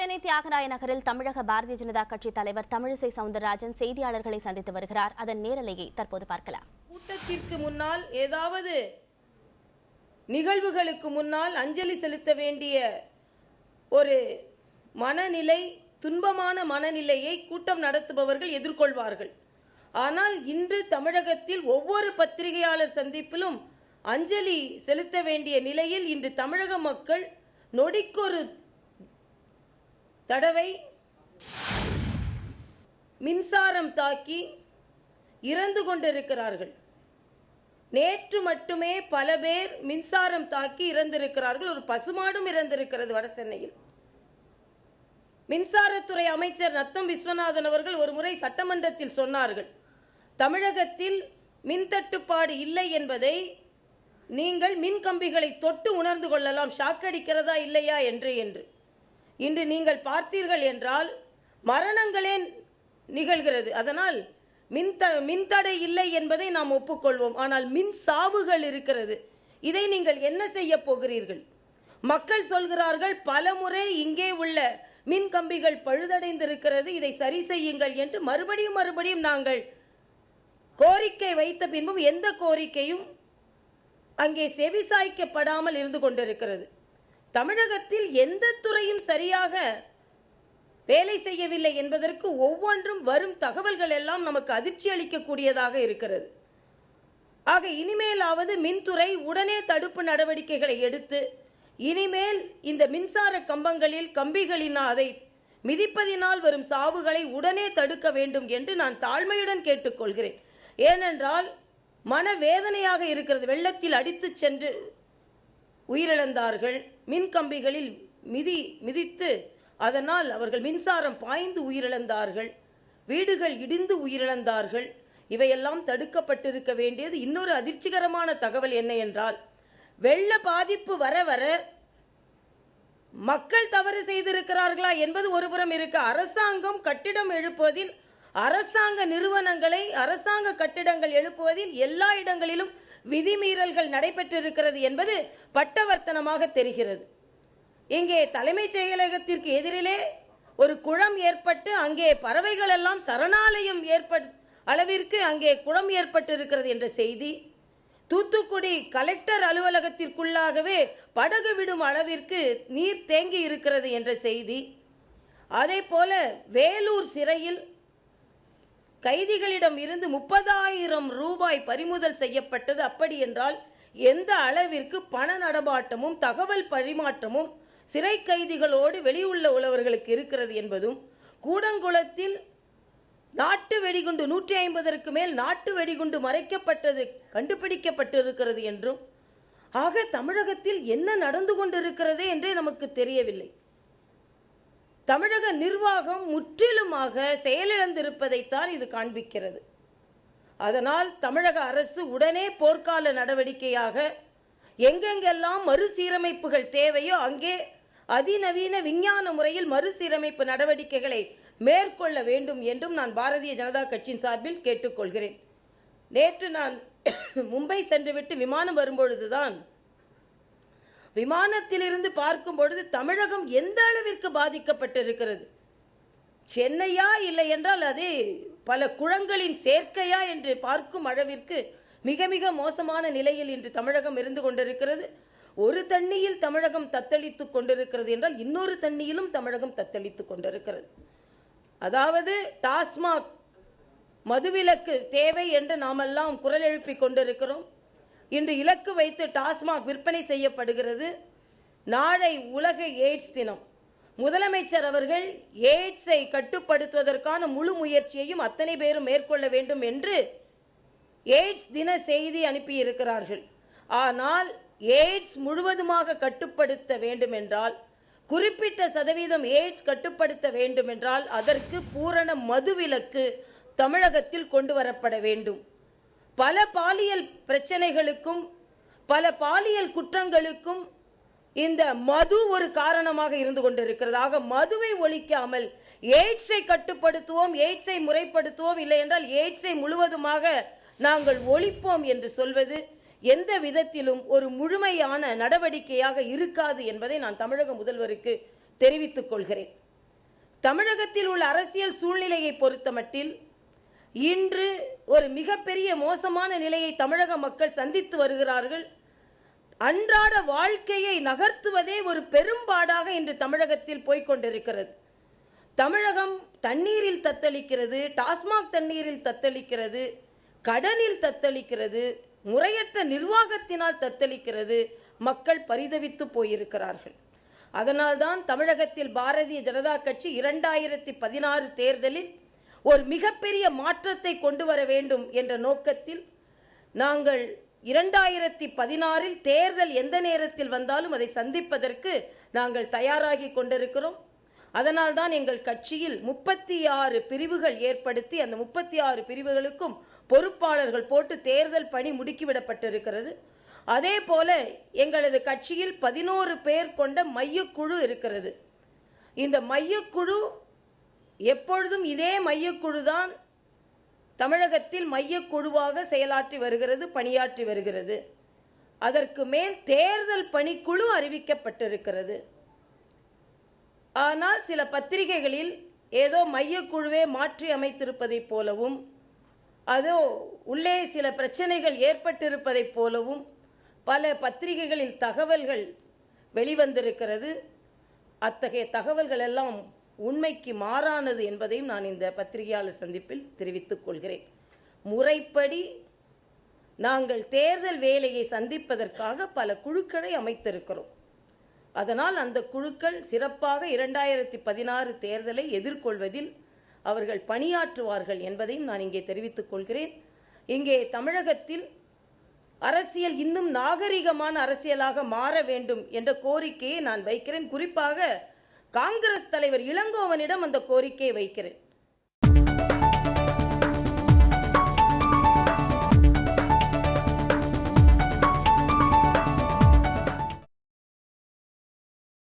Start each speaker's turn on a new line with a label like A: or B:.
A: சென்னை தியாகராய நகரில் தமிழக பாரதிய ஜனதா கட்சி தலைவர் தமிழிசை சவுந்தரராஜன் செய்தியாளர்களை சந்தித்து வருகிறார். அதன் நேரலையை தற்போது பார்க்கலாம்.
B: கூட்டத்திற்கு முன்னால் ஏதாவது நிகழ்வுகளுக்கு முன்னால் அஞ்சலி செலுத்த வேண்டிய ஒரு மனநிலை, துன்பமான மனநிலையை கூட்டம் நடத்துபவர்கள் எதிர்கொள்வார்கள். ஆனால் இன்று தமிழகத்தில் ஒவ்வொரு பத்திரிகையாளர் சந்திப்பிலும் அஞ்சலி செலுத்த வேண்டிய நிலையில் இன்று தமிழக மக்கள் நொடிக்கொரு தடவை மின்சாரம் தாக்கி இறந்து கொண்டிருக்கிறார்கள். நேற்று மட்டுமே பல பேர் மின்சாரம் தாக்கி இறந்திருக்கிறார்கள். ஒரு பசுமாடும் இறந்திருக்கிறது வட சென்னையில். மின்சாரத்துறை அமைச்சர் நத்தம் விஸ்வநாதன் அவர்கள் ஒரு முறை சட்டமன்றத்தில் சொன்னார்கள், தமிழகத்தில் மின் தட்டுப்பாடு இல்லை என்பதை நீங்கள் மின் கம்பிகளை தொட்டு உணர்ந்து கொள்ளலாம், ஷாக் அடிக்கிறதா இல்லையா என்று. இன்று நீங்கள் பார்த்தீர்கள் என்றால் மரணங்களே நிகழ்கிறது. அதனால் மின்தடை இல்லை என்பதை நாம் ஒப்புக்கொள்வோம். ஆனால் மின் சாவுகள் இருக்கிறது. இதை நீங்கள் என்ன செய்ய போகிறீர்கள்? மக்கள் சொல்கிறார்கள், பலமுறை இங்கே உள்ள மின் கம்பிகள் பழுதடைந்திருக்கிறது, இதை சரி செய்யுங்கள் என்று மறுபடியும் நாங்கள் கோரிக்கை வைத்த பின்பும் எந்த கோரிக்கையும் அங்கே செவிசாய்க்கப்படாமல் இருந்து கொண்டிருக்கிறது. தமிழகத்தில் எந்த துறையும் சரியாக வேலை செய்யவில்லை என்பதற்கு ஒவ்வொன்றும் வரும் தகவல்கள் எல்லாம் நமக்கு அதிர்ச்சி அளிக்கக்கூடியதாக இருக்கிறது. ஆக இனிமேலாவது மின்துறை உடனே தடுப்பு நடவடிக்கைகளை எடுத்து இனிமேல் இந்த மின்சார கம்பிகளின் அதை மிதிப்பதினால் வரும் சாவுகளை உடனே தடுக்க வேண்டும் என்று நான் தாழ்மையுடன் கேட்டுக்கொள்கிறேன். ஏனென்றால் மனவேதனையாக இருக்கிறது. வெள்ளத்தில் அடித்து சென்று உயிரிழந்தார்கள், மின் கம்பிகளில் மிதித்து அதனால் அவர்கள் மின்சாரம் பாய்ந்து உயிரிழந்தார்கள், வீடுகள் இடிந்து உயிரிழந்தார்கள். இவையெல்லாம் தடுக்கப்பட்டிருக்க வேண்டியது. இன்னொரு அதிர்ச்சிகரமான தகவல் என்ன என்றால், வெள்ள பாதிப்பு வர வர மக்கள் தவறு செய்திருக்கிறார்களா என்பது ஒருபுறம் இருக்க, அரசாங்கம் கட்டிடம் எழுப்புவதில், அரசாங்க நிறுவனங்களை, அரசாங்க கட்டிடங்கள் எழுப்புவதில் எல்லா இடங்களிலும் விதிமீறல்கள் நடைபெற்றிருக்கிறது என்பது பட்டவர்த்தனமாக தெரிகிறது. இங்கே தலைமைச் செயலகத்திற்கு எதிரிலே ஒரு குளம் ஏற்பட்டு அங்கே பறவைகள் எல்லாம் சரணாலயம் அளவிற்கு அங்கே குளம் ஏற்பட்டிருக்கிறது என்ற செய்தி, தூத்துக்குடி கலெக்டர் அலுவலகத்திற்குள்ளாகவே படகு விடும் அளவிற்கு நீர் தேங்கி இருக்கிறது என்ற செய்தி, அதே போல வேலூர் சிறையில் கைதிகளிடம் இருந்து 30,000 ரூபாய் பறிமுதல் செய்யப்பட்டது. அப்படி என்றால் எந்த அளவிற்கு பண நடமாட்டமும் தகவல் பரிமாற்றமும் சிறை கைதிகளோடு வெளியுள்ள உழவர்களுக்கு இருக்கிறது என்பதும், கூடங்குளத்தில் நாட்டு வெடிகுண்டு 150ற்கு மேல் நாட்டு வெடிகுண்டு மறைக்கப்பட்டது கண்டுபிடிக்கப்பட்டிருக்கிறது என்றும், ஆக தமிழகத்தில் என்ன நடந்து கொண்டிருக்கிறது என்றே நமக்கு தெரியவில்லை. தமிழக நிர்வாகம் முற்றிலுமாக செயலிழந்திருப்பதைத்தான் இது காண்பிக்கிறது. அதனால் தமிழக அரசு உடனே போர்க்கால நடவடிக்கையாக எங்கெங்கெல்லாம் மறுசீரமைப்புகள் தேவையோ அங்கே அதிநவீன விஞ்ஞான முறையில் மறுசீரமைப்பு நடவடிக்கைகளை மேற்கொள்ள வேண்டும் என்றும் நான் பாரதிய ஜனதா கட்சியின் சார்பில் கேட்டுக்கொள்கிறேன். நேற்று நான் மும்பை சென்றுவிட்டு விமானம் வரும்பொழுதுதான் விமானத்திலிருந்து பார்க்கும் பொழுது தமிழகம் எந்த அளவிற்கு பாதிக்கப்பட்டிருக்கிறது, சென்னையா இல்லை என்றால் அது பல குளங்களின் சேர்க்கையா என்று பார்க்கும் அளவிற்கு மிக மிக மோசமான நிலையில் இன்று தமிழகம் இருந்து கொண்டிருக்கிறது. ஒரு தண்ணியில் தமிழகம் தத்தளித்துக் கொண்டிருக்கிறது என்றால் இன்னொரு தண்ணியிலும் தமிழகம் தத்தளித்துக் கொண்டிருக்கிறது. அதாவது டாஸ்மாக் மதுவிலக்கு தேவை என்று நாமெல்லாம் குரல் எழுப்பி கொண்டிருக்கிறோம். இன்று இலக்கு வைத்து டாஸ்மாக் விற்பனை செய்யப்படுகிறது. நாளை உலக எய்ட்ஸ் தினம். முதலமைச்சர் அவர்கள் எய்ட்ஸை கட்டுப்படுத்துவதற்கான முழு முயற்சியையும் அத்தனை பேரும் மேற்கொள்ள வேண்டும் என்று எய்ட்ஸ் தின செய்தி அனுப்பியிருக்கிறார்கள். ஆனால் எய்ட்ஸ் முழுவதுமாக கட்டுப்படுத்த வேண்டும் என்றால், குறிப்பிட்ட சதவீதம் எய்ட்ஸ் கட்டுப்படுத்த வேண்டும் என்றால் அதற்கு பூரண மதுவிலக்கு தமிழகத்தில் கொண்டு வரப்பட வேண்டும். பல பாலியல் பிரச்சனைகளுக்கும் பல பாலியல் குற்றங்களுக்கும் இந்த மது ஒரு காரணமாக இருந்து கொண்டிருக்கிறது. ஆக மதுவை ஒழிக்காமல் எய்ட்ஸை கட்டுப்படுத்துவோம், எய்ட்ஸை முறைப்படுத்துவோம், இல்லை என்றால் எய்ட்ஸை முழுவதுமாக நாங்கள் ஒழிப்போம் என்று சொல்வது எந்த விதத்திலும் ஒரு முழுமையான நடவடிக்கையாக இருக்காது என்பதை நான் தமிழக முதல்வருக்கு தெரிவித்துக் கொள்கிறேன். தமிழகத்தில் உள்ள அரசியல் சூழ்நிலையை பொறுத்தமட்டில் இன்று ஒரு மிகப்பெரிய மோசமான நிலையை தமிழக மக்கள் சந்தித்து வருகிறார்கள். அன்றாட வாழ்க்கையை நகர்த்துவதே ஒரு பெரும்பாடாக இன்று தமிழகத்தில் போய்கொண்டிருக்கிறது. தமிழகம் தண்ணீரில் தத்தளிக்கிறது, டாஸ்மாக் தண்ணீரில் தத்தளிக்கிறது, கடனில் தத்தளிக்கிறது, முறையற்ற நிர்வாகத்தினால் தத்தளிக்கிறது. மக்கள் பரிதவித்து போயிருக்கிறார்கள். அதனால்தான் தமிழகத்தில் பாரதிய ஜனதா கட்சி 2016 தேர்தலில் ஒரு மிகப்பெரிய மாற்றத்தை கொண்டு வர வேண்டும் என்ற நோக்கத்தில் நாங்கள் 2016 தேர்தல் எந்த நேரத்தில் வந்தாலும் அதை சந்திப்பதற்கு நாங்கள் தயாராகி கொண்டிருக்கிறோம். அதனால்தான் எங்கள் கட்சியில் 36 பிரிவுகள் ஏற்படுத்தி அந்த 36 பிரிவுகளுக்கும் பொறுப்பாளர்கள் போட்டு தேர்தல் பணி முடுக்கிவிடப்பட்டிருக்கிறது. அதே போல எங்களது கட்சியில் 11 பேர் கொண்ட மையக்குழு இருக்கிறது. இந்த மையக்குழு எப்பொழுதும் இதே மையக்குழு தான் தமிழகத்தில் மையக்குழுவாக செயலாற்றி வருகிறது, பணியாற்றி வருகிறது. அதற்கு மேல் தேர்தல் பணிக்குழு அறிவிக்கப்பட்டிருக்கிறது. ஆனால் சில பத்திரிகைகளில் ஏதோ மையக்குழுவே மாற்றி அமைத்திருப்பதைப் போலவும் அதோ உள்ளே சில பிரச்சனைகள் ஏற்பட்டிருப்பதைப் போலவும் பல பத்திரிகைகளில் தகவல்கள் வெளிவந்திருக்கிறது. அத்தகைய தகவல்கள் எல்லாம் உண்மைக்கு மாறானது என்பதையும் நான் இந்த பத்திரிகையாளர் சந்திப்பில் தெரிவித்துக் கொள்கிறேன். முறைப்படி நாங்கள் தேர்தல் வேலையை சந்திப்பதற்காக பல குழுக்களை அமைத்திருக்கிறோம். அதனால் அந்த குழுக்கள் சிறப்பாக 2016 தேர்தலை எதிர்கொள்வதில் அவர்கள் பணியாற்றுவார்கள் என்பதையும் நான் இங்கே தெரிவித்துக் கொள்கிறேன். இங்கே தமிழகத்தில் அரசியல் இன்னும் நாகரிகமான அரசியலாக மாற வேண்டும் என்ற கோரிக்கையை நான் வைக்கிறேன். குறிப்பாக காங்கிரஸ் தலைவர் இளங்கோவனிடம் அந்த கோரிக்கையை வைக்கிறேன்.